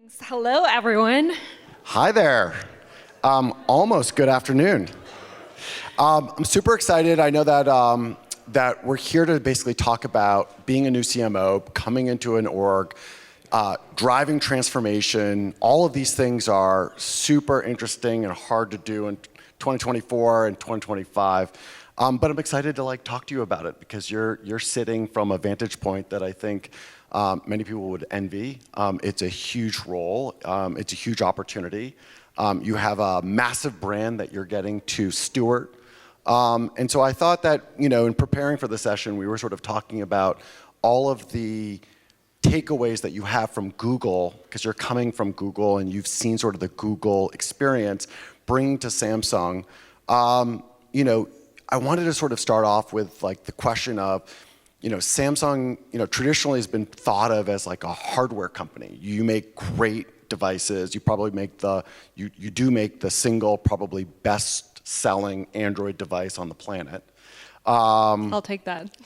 Thanks. Hello, everyone. Hi there. Almost good afternoon. I'm super excited. I know that we're here to basically talk about being a new CMO, coming into an org, driving transformation. All of these things are super interesting and hard to do in 2024 and 2025. But I'm excited to talk to you about it because you're sitting from a vantage point that I think many people would envy. It's a huge role. It's a huge opportunity. You have a massive brand that you're getting to steward. And so I thought that, in preparing for the session, we were sort of talking about all of the takeaways that you have from Google, because you're coming from Google and you've seen sort of the Google experience, bringing to Samsung. I wanted to sort of start off with the question of, Samsung, traditionally has been thought of as like a hardware company. You make great devices. You probably make you do make the single probably best-selling Android device on the planet. I'll take that.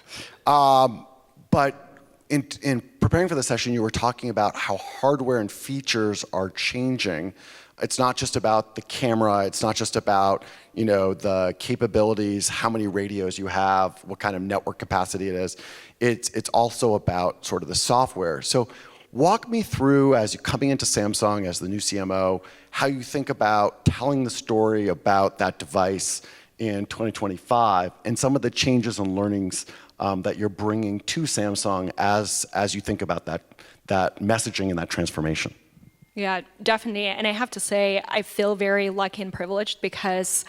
But in preparing for the session, you were talking about how hardware and features are changing. It's not just about the camera. It's not just about the capabilities, how many radios you have, what kind of network capacity it is. It's also about sort of the software. So walk me through, as you're coming into Samsung as the new CMO, how you think about telling the story about that device in 2025 and some of the changes and learnings that you're bringing to Samsung as you think about that messaging and that transformation. Yeah, definitely. And I have to say, I feel very lucky and privileged because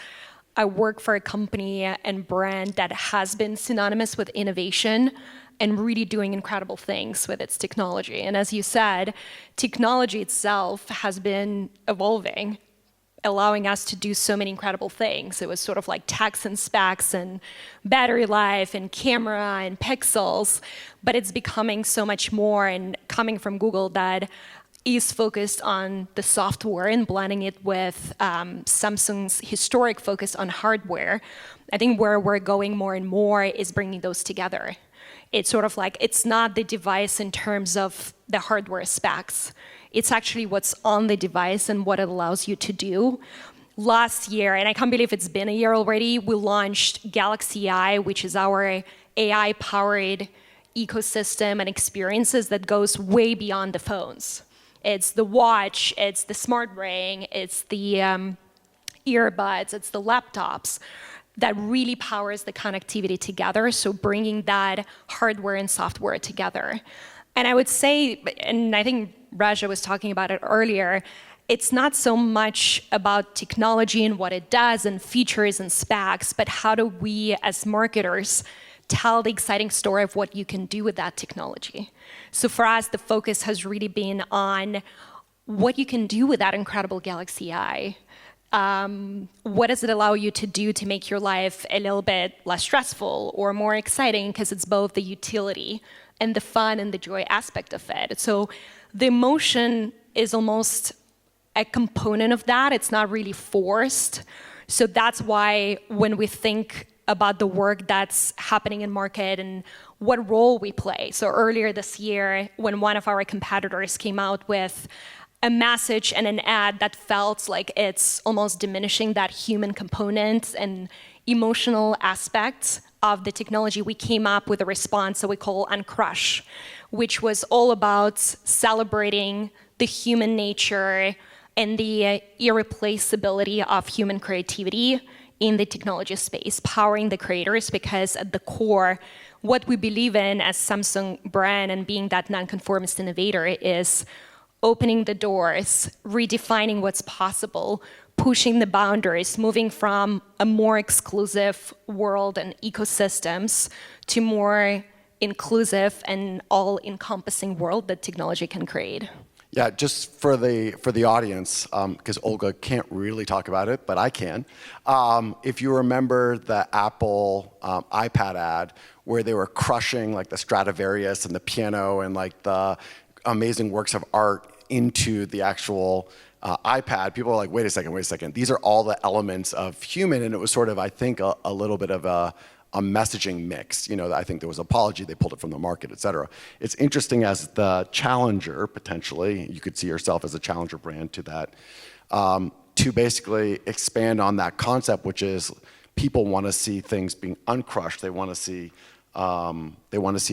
I work for a company and brand that has been synonymous with innovation and really doing incredible things with its technology. And as you said, technology itself has been evolving, allowing us to do so many incredible things. It was sort of like text and specs and battery life and camera and pixels, but it's becoming so much more, and coming from Google that is focused on the software and blending it with Samsung's historic focus on hardware. I think where we're going more and more is bringing those together. It's sort of like, it's not the device in terms of the hardware specs. It's actually what's on the device and what it allows you to do. Last year, and I can't believe it's been a year already, we launched Galaxy Eye, which is our AI-powered ecosystem and experiences that goes way beyond the phones. It's the watch, it's the smart ring, it's the earbuds, it's the laptops that really powers the connectivity together. So bringing that hardware and software together. And I would say, and I think Raja was talking about it earlier, it's not so much about technology and what it does and features and specs, but how do we as marketers tell the exciting story of what you can do with that technology. So for us, the focus has really been on what you can do with that incredible Galaxy Eye. What does it allow you to do to make your life a little bit less stressful or more exciting, because it's both the utility and the fun and the joy aspect of it. So the emotion is almost a component of that. It's not really forced. So that's why when we think about the work that's happening in market and what role we play. So earlier this year, when one of our competitors came out with a message and an ad that felt like it's almost diminishing that human component and emotional aspects of the technology, we came up with a response that we call Uncrush, which was all about celebrating the human nature and the irreplaceability of human creativity in the technology space, powering the creators, because at the core, what we believe in as Samsung brand and being that nonconformist innovator is opening the doors, redefining what's possible, pushing the boundaries, moving from a more exclusive world and ecosystems to more inclusive and all-encompassing world that technology can create. Yeah, just for the audience, because Olga can't really talk about it, but I can. If you remember the Apple iPad ad where they were crushing the Stradivarius and the piano and the amazing works of art into the actual iPad, people were like, wait a second. These are all the elements of human, and it was sort of, I think, a little bit of a messaging mix. I think there was apology, they pulled it from the market, et cetera. It's interesting as the challenger, potentially, you could see yourself as a challenger brand to that, to basically expand on that concept, which is people want to see things being uncrushed. They want to see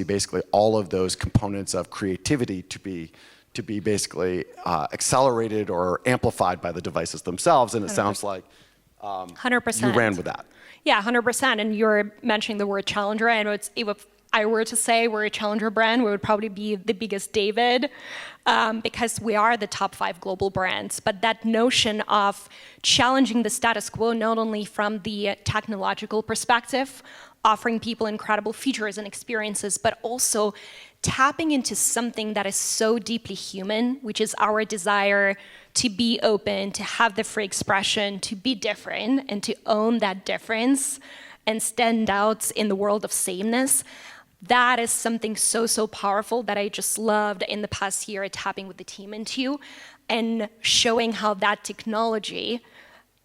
basically all of those components of creativity to be basically accelerated or amplified by the devices themselves. And it sounds like 100%. you ran with that. Yeah, 100%. And you're mentioning the word challenger. And if I were to say we're a challenger brand, we would probably be the biggest David, because we are the top 5 global brands. But that notion of challenging the status quo, not only from the technological perspective, offering people incredible features and experiences, but also tapping into something that is so deeply human, which is our desire to be open, to have the free expression, to be different, and to own that difference and stand out in the world of sameness. That is something so powerful that I just loved in the past year tapping with the team into, and showing how that technology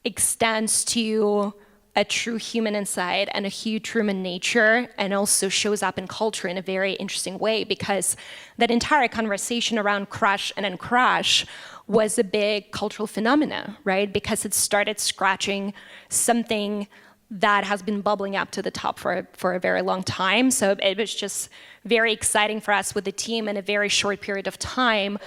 extends to a true human inside and a huge human nature, and also shows up in culture in a very interesting way, because that entire conversation around crush and uncrush was a big cultural phenomena, right? Because it started scratching something that has been bubbling up to the top for a very long time. So it was just very exciting for us with the team in a very short period of time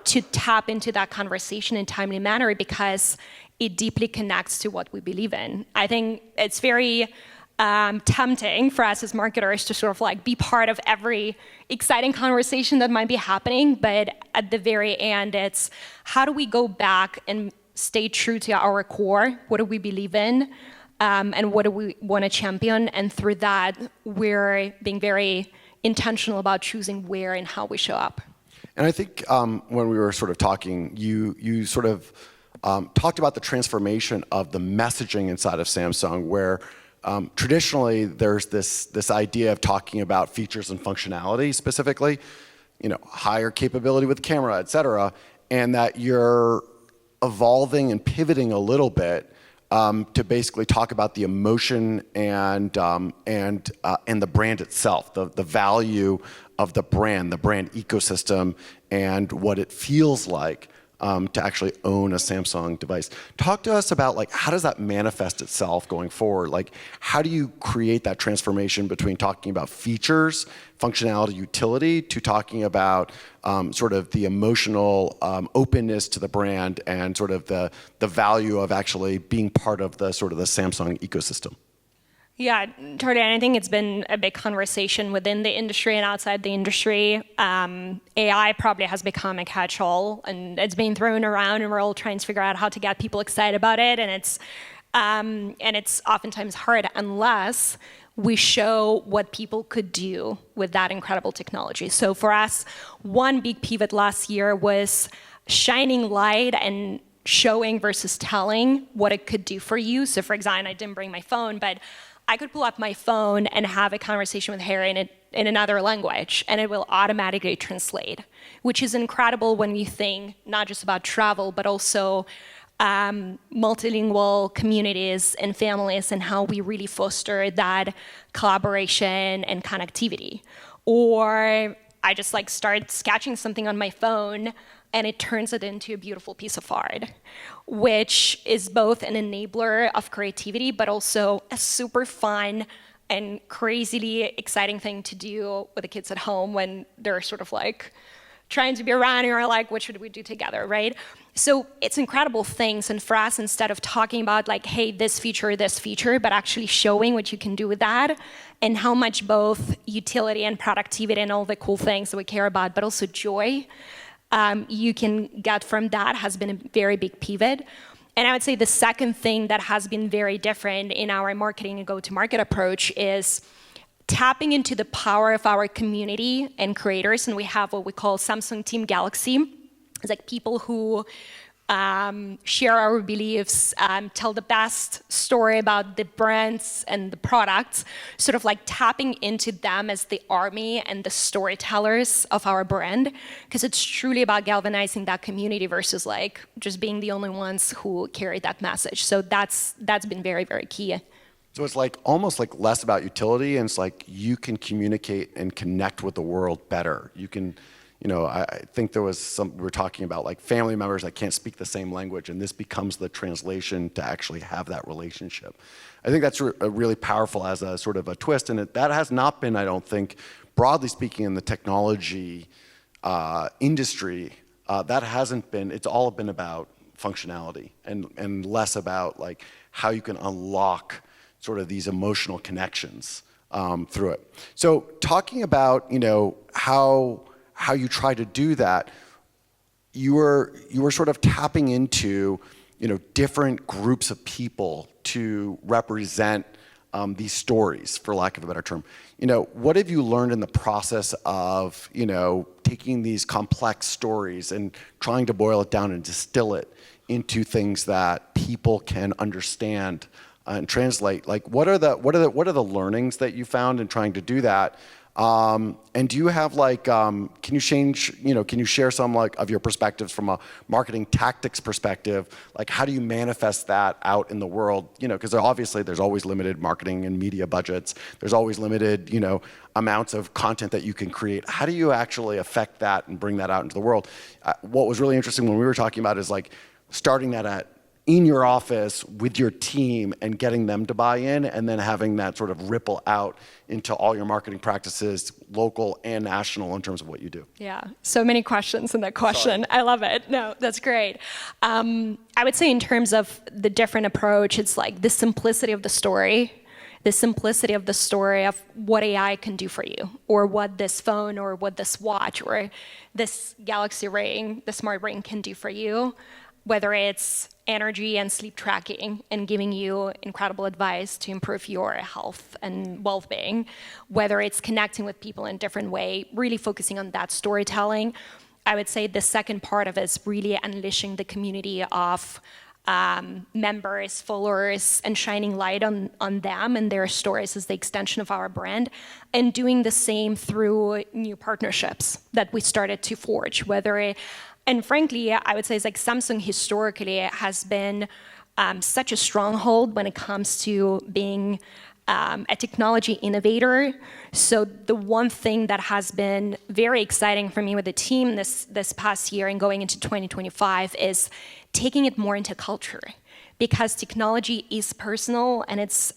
to tap into that conversation in a timely manner, because it deeply connects to what we believe in. I think it's very tempting for us as marketers to sort of like be part of every exciting conversation that might be happening, but at the very end, it's how do we go back and stay true to our core? What do we believe in? And what do we want to champion? And through that, we're being very intentional about choosing where and how we show up. And I think when we were sort of talking, you sort of talked about the transformation of the messaging inside of Samsung, where traditionally there's this idea of talking about features and functionality specifically, higher capability with camera, et cetera, and that you're evolving and pivoting a little bit to basically talk about the emotion and the brand itself, the value of the brand ecosystem, and what it feels like to actually own a Samsung device. Talk to us about how does that manifest itself going forward? How do you create that transformation between talking about features, functionality, utility, to talking about sort of the emotional openness to the brand and sort of the value of actually being part of the sort of the Samsung ecosystem? Yeah, totally. And I think it's been a big conversation within the industry and outside the industry. AI probably has become a catch-all, and it's being thrown around, and we're all trying to figure out how to get people excited about it. And it's oftentimes hard unless we show what people could do with that incredible technology. So for us, one big pivot last year was shining light and showing versus telling what it could do for you. So for example, I didn't bring my phone, but I could pull up my phone and have a conversation with Harry in another language, and it will automatically translate, which is incredible when you think not just about travel, but also multilingual communities and families, and how we really foster that collaboration and connectivity. Or I just start sketching something on my phone, and it turns it into a beautiful piece of art, which is both an enabler of creativity, but also a super fun and crazily exciting thing to do with the kids at home when they're sort of trying to be around, and you're like, what should we do together, right? So it's incredible things, and for us, instead of talking about hey, this feature, but actually showing what you can do with that, and how much both utility and productivity and all the cool things that we care about, but also joy, you can get from that, has been a very big pivot. And I would say the second thing that has been very different in our marketing and go-to-market approach is tapping into the power of our community and creators. And we have what we call Samsung Team Galaxy. It's people who share our beliefs, tell the best story about the brands and the products, sort of tapping into them as the army and the storytellers of our brand, because it's truly about galvanizing that community versus just being the only ones who carry that message. So that's been very, very key. So it's like almost like less about utility, and it's like you can communicate and connect with the world better. You can, I think there was we were talking about like family members that can't speak the same language, and this becomes the translation to actually have that relationship. I think that's really powerful as a sort of a twist, and that has not been, I don't think, broadly speaking, in the technology industry, that hasn't been. It's all been about functionality and less about like how you can unlock sort of these emotional connections through it. So talking about how you try to do that, you were sort of tapping into different groups of people to represent these stories, for lack of a better term. What have you learned in the process of taking these complex stories and trying to boil it down and distill it into things that people can understand and translate? Like, what are the learnings that you found in trying to do that? And do you have like, can you share some like of your perspectives from a marketing tactics perspective? Like, how do you manifest that out in the world? Because obviously there's always limited marketing and media budgets. There's always limited, amounts of content that you can create. How do you actually affect that and bring that out into the world? What was really interesting when we were talking about is like starting that in your office with your team and getting them to buy in, and then having that sort of ripple out into all your marketing practices, local and national, in terms of what you do. Yeah, so many questions in that question. Sorry. I love it. No, that's great. I would say in terms of the different approach, it's like the simplicity of the story of what AI can do for you, or what this phone or what this watch or this Galaxy Ring, the smart ring can do for you, whether it's energy and sleep tracking and giving you incredible advice to improve your health and well-being, whether it's connecting with people in a different way, really focusing on that storytelling. I would say the second part of it is really unleashing the community of members, followers, and shining light on them and their stories as the extension of our brand, and doing the same through new partnerships that we started to forge, and frankly, I would say it's like Samsung historically has been such a stronghold when it comes to being a technology innovator. So the one thing that has been very exciting for me with the team this past year and going into 2025 is taking it more into culture, because technology is personal and it's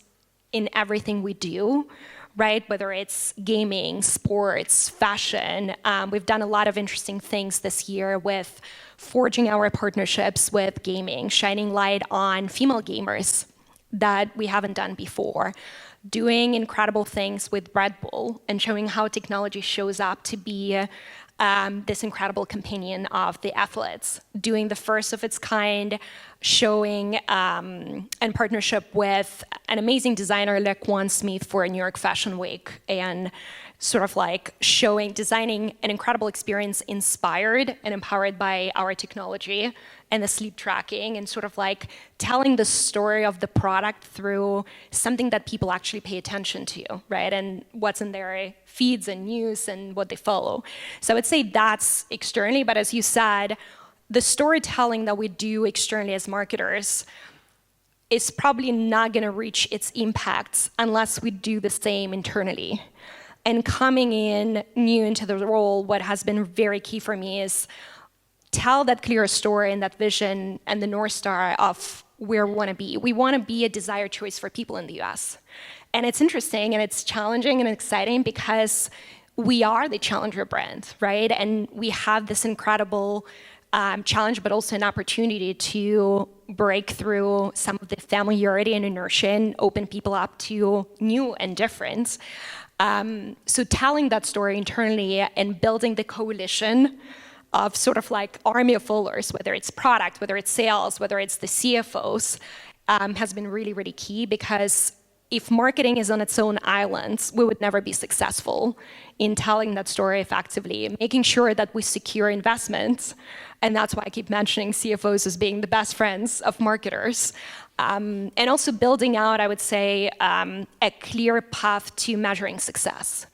in everything we do. Right? Whether it's gaming, sports, fashion. We've done a lot of interesting things this year with forging our partnerships with gaming, shining light on female gamers that we haven't done before, doing incredible things with Red Bull and showing how technology shows up to be this incredible companion of the athletes, doing the first of its kind, showing in partnership with an amazing designer, Laquan Smith, for New York Fashion Week, and sort of like designing an incredible experience inspired and empowered by our technology and the sleep tracking, and sort of like telling the story of the product through something that people actually pay attention to, right? And what's in their feeds and news and what they follow. So I would say that's externally, but as you said, the storytelling that we do externally as marketers is probably not going to reach its impact unless we do the same internally. And coming in new into the role, what has been very key for me is tell that clear story and that vision and the North Star of where we want to be. We want to be a desired choice for people in the US. And it's interesting and it's challenging and exciting because we are the challenger brand, right? And we have this incredible challenge, but also an opportunity to break through some of the familiarity and inertia and open people up to new and different. So telling that story internally and building the coalition of sort of like army of followers, whether it's product, whether it's sales, whether it's the CFOs, has been really, really key, because if marketing is on its own island, we would never be successful in telling that story effectively, making sure that we secure investments. And that's why I keep mentioning CFOs as being the best friends of marketers. And also building out, I would say, a clear path to measuring success.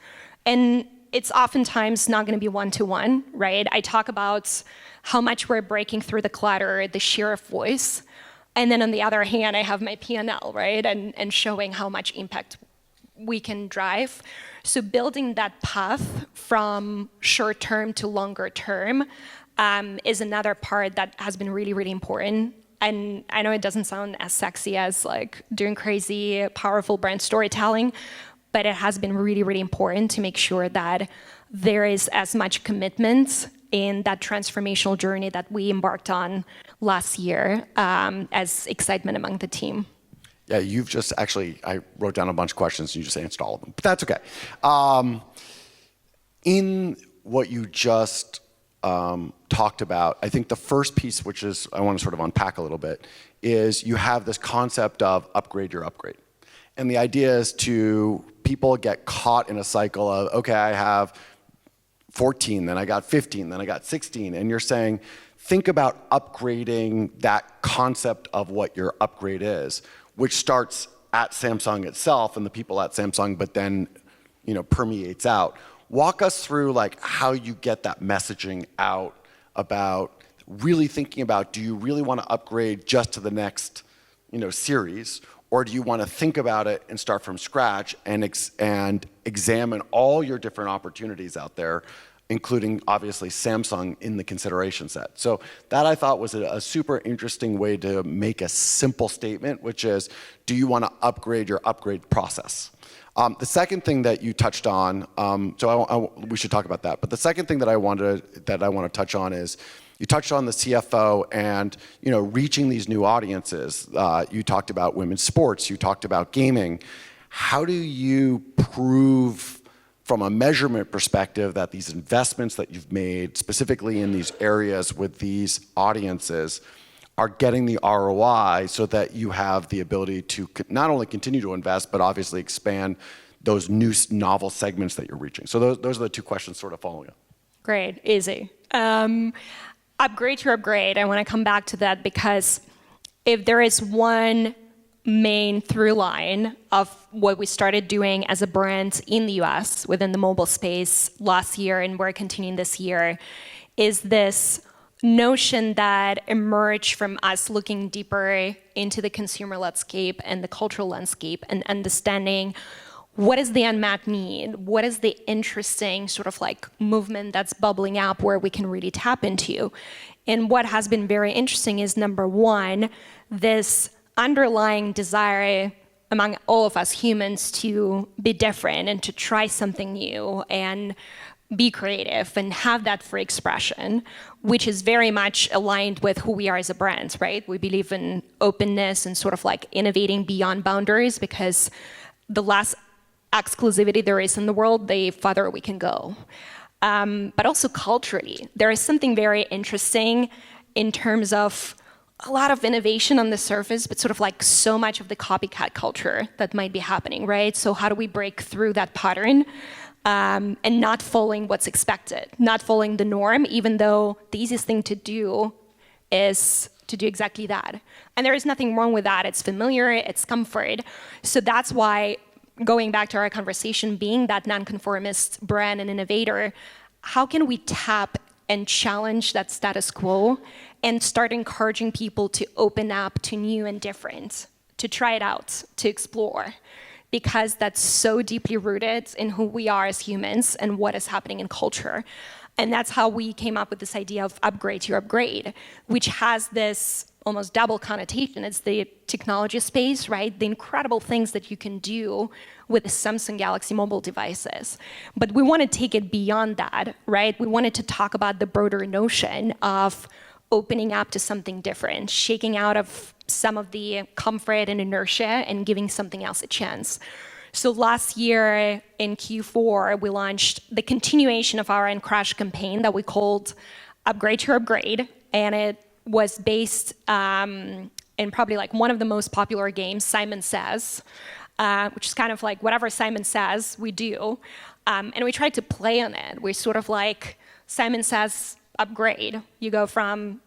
And it's oftentimes not going to be one-to-one, right? I talk about how much we're breaking through the clutter, the share of voice. And then on the other hand, I have my P&L, right? And showing how much impact we can drive. So building that path from short term to longer term is another part that has been really, really important. And I know it doesn't sound as sexy as like doing crazy, powerful brand storytelling, but it has been really, really important to make sure that there is as much commitment in that transformational journey that we embarked on last year as excitement among the team. Yeah, you've just actually, I wrote down a bunch of questions and you just answered all of them, but that's okay. In what you just talked about, I think the first piece, which is, I want to sort of unpack a little bit, is you have this concept of upgrade your upgrade. And the idea is people get caught in a cycle of, okay, I have 14, then I got 15, then I got 16, and you're saying, think about upgrading that concept of what your upgrade is, which starts at Samsung itself and the people at Samsung, but then permeates out. Walk us through like how you get that messaging out about really thinking about, do you really want to upgrade just to the next series, or do you want to think about it and start from scratch and examine all your different opportunities out there, including obviously Samsung in the consideration set? So that I thought was a super interesting way to make a simple statement, which is, do you want to upgrade your upgrade process? The second thing that you touched on, we should talk about that. But the second thing that I want to touch on is, you touched on the CFO and reaching these new audiences. You talked about women's sports. You talked about gaming. How do you prove, from a measurement perspective, that these investments that you've made, specifically in these areas with these audiences, are getting the ROI so that you have the ability to not only continue to invest, but obviously expand those new novel segments that you're reaching? So those are the two questions sort of following up. Great, easy. Upgrade to upgrade, I want to come back to that because if there is one main through line of what we started doing as a brand in the US within the mobile space last year and we're continuing this year, is this notion that emerged from us looking deeper into the consumer landscape and the cultural landscape and understanding what is the unmet need, what is the interesting sort of like movement that's bubbling up where we can really tap into. And what has been very interesting is, number one, this underlying desire among all of us humans to be different and to try something new and be creative and have that free expression, which is very much aligned with who we are as a brand, right? We believe in openness and sort of like innovating beyond boundaries, because the less exclusivity there is in the world, the farther we can go. But also culturally, there is something very interesting in terms of a lot of innovation on the surface, but sort of like so much of the copycat culture that might be happening, right? So how do we break through that pattern and not following what's expected, not following the norm, even though the easiest thing to do is to do exactly that. And there is nothing wrong with that. It's familiar, it's comfort. So that's why, going back to our conversation, being that nonconformist brand and innovator, how can we tap and challenge that status quo and start encouraging people to open up to new and different, to try it out, to explore? Because that's so deeply rooted in who we are as humans and what is happening in culture. And that's how we came up with this idea of upgrade to upgrade, which has this almost double connotation. It's the technology space, right? The incredible things that you can do with the Samsung Galaxy mobile devices. But we want to take it beyond that, right? We wanted to talk about the broader notion of opening up to something different, shaking out of some of the comfort and inertia and giving something else a chance. So last year in Q4, we launched the continuation of our Uncrushed campaign that we called Upgrade to Upgrade. And it was based in probably like one of the most popular games, Simon Says, which is kind of like whatever Simon says, we do. And we tried to play on it. We sort of like, Simon Says upgrade. You go from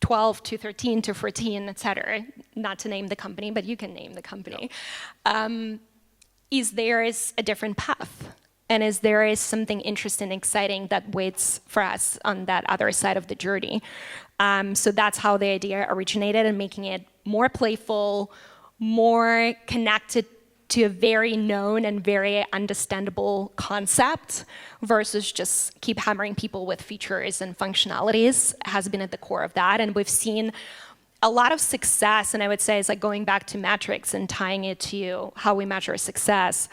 12 to 13 to 14, et cetera. Not to name the company, but you can name the company. Is a different path. and is there is something interesting, exciting that waits for us on that other side of the journey. So that's how the idea originated, and making it more playful, more connected to a very known and very understandable concept versus just keep hammering people with features and functionalities has been at the core of that. And we've seen a lot of success, and I would say it's like going back to metrics and tying it to how we measure success.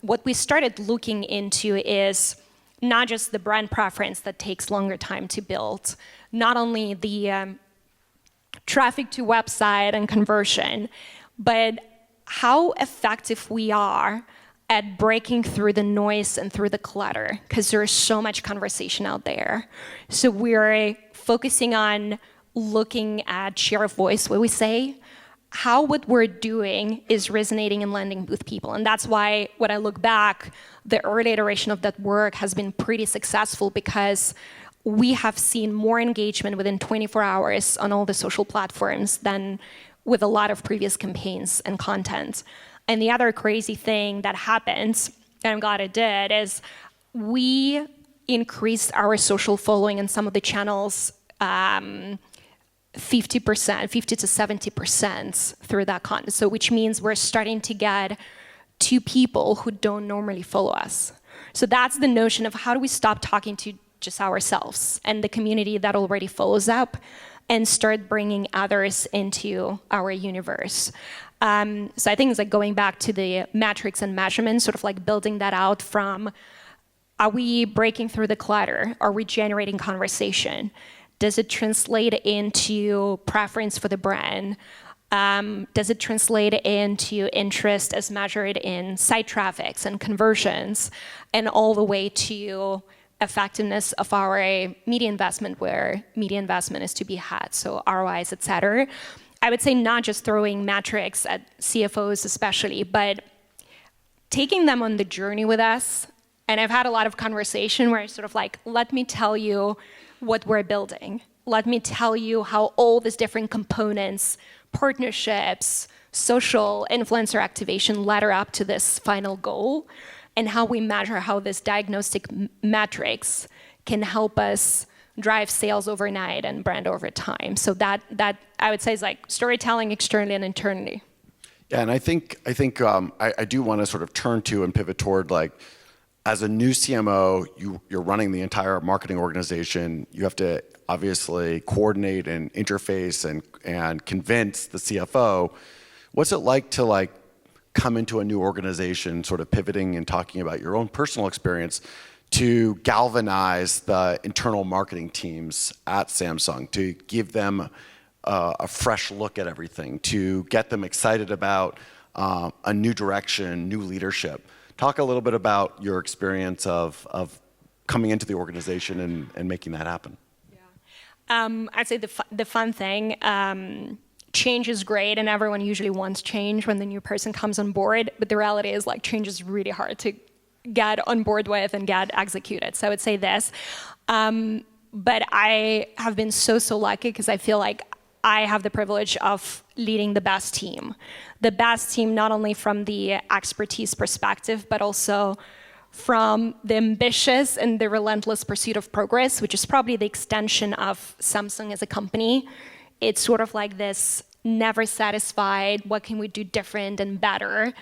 What we started looking into is not just the brand preference that takes longer time to build, not only the traffic to website and conversion, but how effective we are at breaking through the noise and through the clutter, because there's so much conversation out there. So we're focusing on looking at share of voice, what we say, how what we're doing is resonating and landing with people. And that's why when I look back, the early iteration of that work has been pretty successful, because we have seen more engagement within 24 hours on all the social platforms than with a lot of previous campaigns and content. And the other crazy thing that happens, and I'm glad it did, is we increased our social following in some of the channels 50%, 50 to 70% through that content. So which means we're starting to get to people who don't normally follow us. So that's the notion of how do we stop talking to just ourselves and the community that already follows up, and start bringing others into our universe. So I think it's like going back to the metrics and measurements, sort of like building that out from, are we breaking through the clutter? Are we generating conversation? Does it translate into preference for the brand? Does it translate into interest as measured in site traffics and conversions, and all the way to effectiveness of our media investment, where media investment is to be had, so ROIs, et cetera. I would say not just throwing metrics at CFOs especially, but taking them on the journey with us. And I've had a lot of conversation where it's sort of like, let me tell you what we're building. Let me tell you how all these different components, partnerships, social influencer activation ladder up to this final goal, and how we measure how this diagnostic metrics can help us drive sales overnight and brand over time. So that I would say is like storytelling externally and internally. Yeah, and I think I do want to sort of turn to and pivot toward, like, as a new CMO, you're running the entire marketing organization. You have to obviously coordinate and interface and convince the CFO. What's it like to come into a new organization, sort of pivoting and talking about your own personal experience, to galvanize the internal marketing teams at Samsung, to give them a fresh look at everything, to get them excited about a new direction, new leadership? Talk a little bit about your experience of coming into the organization and making that happen. Yeah, I'd say the fun thing, change is great, and everyone usually wants change when the new person comes on board, but the reality is, like, change is really hard to get on board with and get executed. So I would say this, but I have been so lucky, because I feel like I have the privilege of leading the best team not only from the expertise perspective, but also from the ambitious and the relentless pursuit of progress, which is probably the extension of Samsung as a company. It's sort of like this never satisfied, what can we do different and better,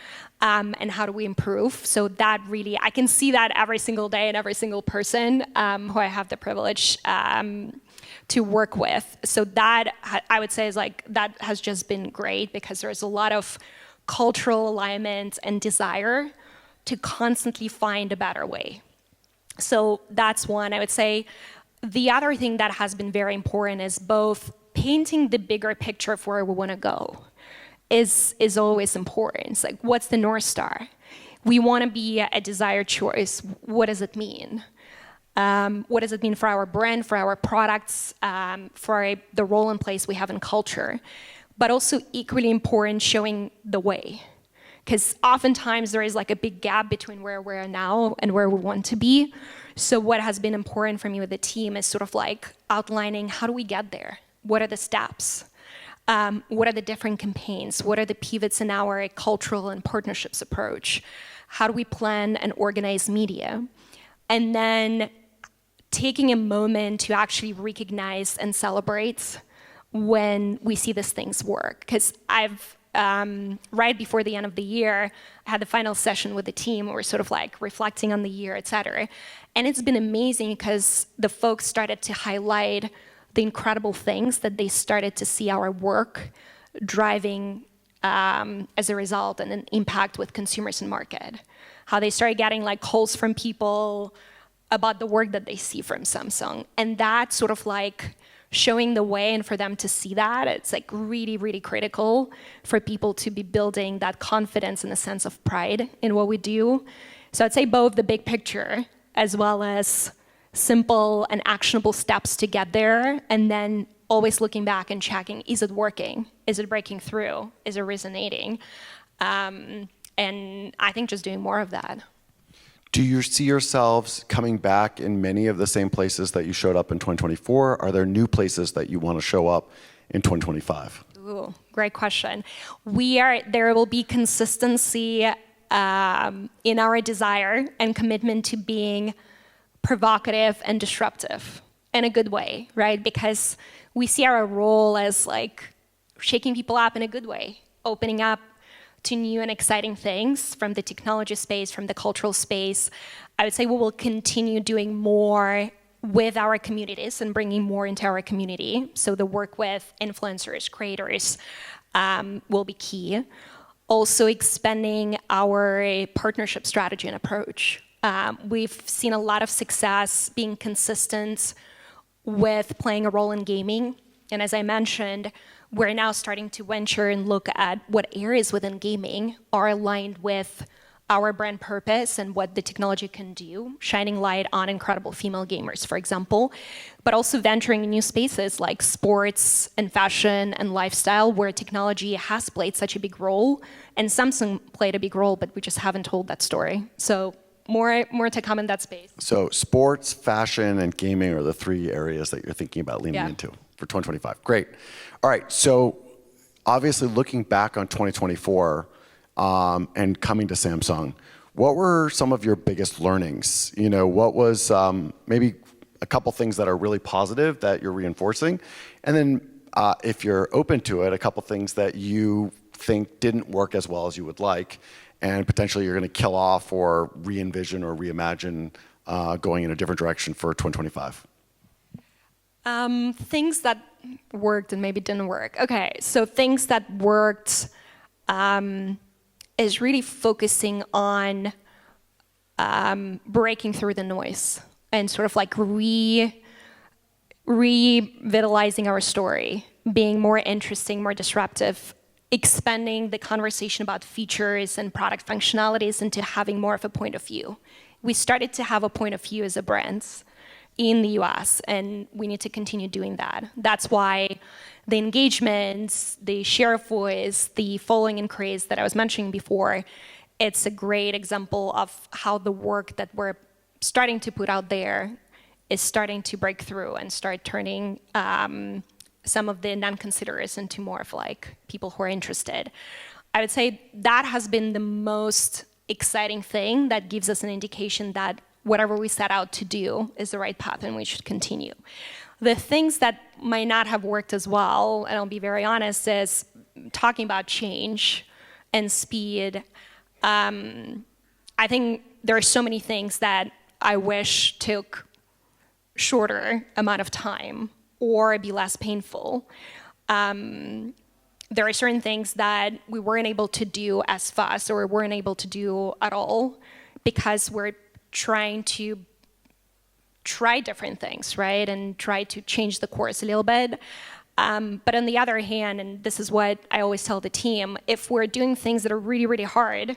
and how do we improve? So that really, I can see that every single day in every single person who I have the privilege to work with. So that, I would say, is like, that has just been great, because there's a lot of cultural alignment and desire to constantly find a better way. So that's one. I would say the other thing that has been very important is both painting the bigger picture of where we want to go is always important. It's like, what's the North Star? We want to be a desired choice. What does it mean? What does it mean for our brand, for our products, for the role and place we have in culture? But also equally important, showing the way. Because oftentimes there is like a big gap between where we are now and where we want to be. So what has been important for me with the team is sort of like outlining, how do we get there? What are the steps? What are the different campaigns? What are the pivots in our cultural and partnerships approach? How do we plan and organize media? And then taking a moment to actually recognize and celebrate when we see these things work. Because right before the end of the year, I had the final session with the team. We're sort of like reflecting on the year, et cetera. And it's been amazing because the folks started to highlight the incredible things that they started to see our work driving as a result and an impact with consumers and market. How they started getting like calls from people about the work that they see from Samsung. And that sort of like showing the way, and for them to see that, it's like really, really critical for people to be building that confidence and a sense of pride in what we do. So I'd say both the big picture as well as simple and actionable steps to get there, and then always looking back and checking, is it working? Is it breaking through? Is it resonating? And I think just doing more of that. Do you see yourselves coming back in many of the same places that you showed up in 2024? Are there new places that you want to show up in 2025? Ooh, great question. There will be consistency in our desire and commitment to being provocative and disruptive in a good way, right? Because we see our role as like shaking people up in a good way, opening up to new and exciting things from the technology space, from the cultural space. I would say we will continue doing more with our communities and bringing more into our community. So the work with influencers, creators will be key. Also expanding our partnership strategy and approach. We've seen a lot of success being consistent with playing a role in gaming. And as I mentioned, we're now starting to venture and look at what areas within gaming are aligned with our brand purpose and what the technology can do, shining light on incredible female gamers, for example, but also venturing in new spaces like sports and fashion and lifestyle, where technology has played such a big role, and Samsung played a big role, but we just haven't told that story. So more to come in that space. So sports, fashion, and gaming are the three areas that you're thinking about leaning into for 2025. Great. All right, so obviously looking back on 2024 and coming to Samsung, what were some of your biggest learnings? You know, what was maybe a couple things that are really positive that you're reinforcing? And then if you're open to it, a couple things that you think didn't work as well as you would like, and potentially you're gonna kill off or re-envision or reimagine going in a different direction for 2025. Things that worked and maybe didn't work. Okay, so things that worked is really focusing on breaking through the noise and sort of like revitalizing our story, being more interesting, more disruptive, expanding the conversation about features and product functionalities into having more of a point of view. We started to have a point of view as a brand in the US, and we need to continue doing that. That's why the engagements, the share of voice, the following and craze that I was mentioning before, it's a great example of how the work that we're starting to put out there is starting to break through and start turning some of the non-considerers into more of like people who are interested. I would say that has been the most exciting thing that gives us an indication that whatever we set out to do is the right path and we should continue. The things that might not have worked as well, and I'll be very honest, is talking about change and speed. I think there are so many things that I wish took shorter amount of time or be less painful. There are certain things that we weren't able to do as fast or weren't able to do at all because we're trying to try different things, right? And try to change the course a little bit. But on the other hand, and this is what I always tell the team, if we're doing things that are really, really hard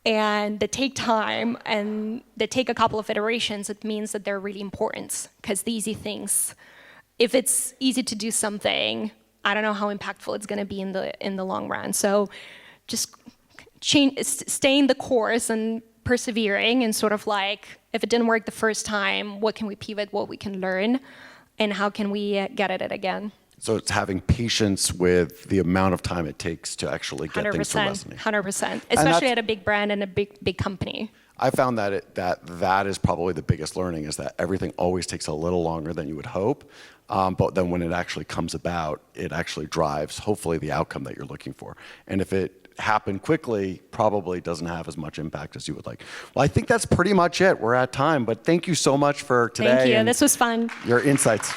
and that take time and that take a couple of iterations, it means that they're really important. Because the easy things, if it's easy to do something, I don't know how impactful it's going to be in the long run. So just staying the course and persevering and sort of like, if it didn't work the first time, what can we pivot, what we can learn, and how can we get at it again? So it's having patience with the amount of time it takes to actually get things to 100%, resonate. 100%, especially at a big brand and a big company. I found that that is probably the biggest learning, is that everything always takes a little longer than you would hope. But then when it actually comes about, it actually drives, hopefully, the outcome that you're looking for. And if it happened quickly, probably doesn't have as much impact as you would like. Well, I think that's pretty much it. We're at time, but thank you so much for today. Thank you. This was fun. Your insights.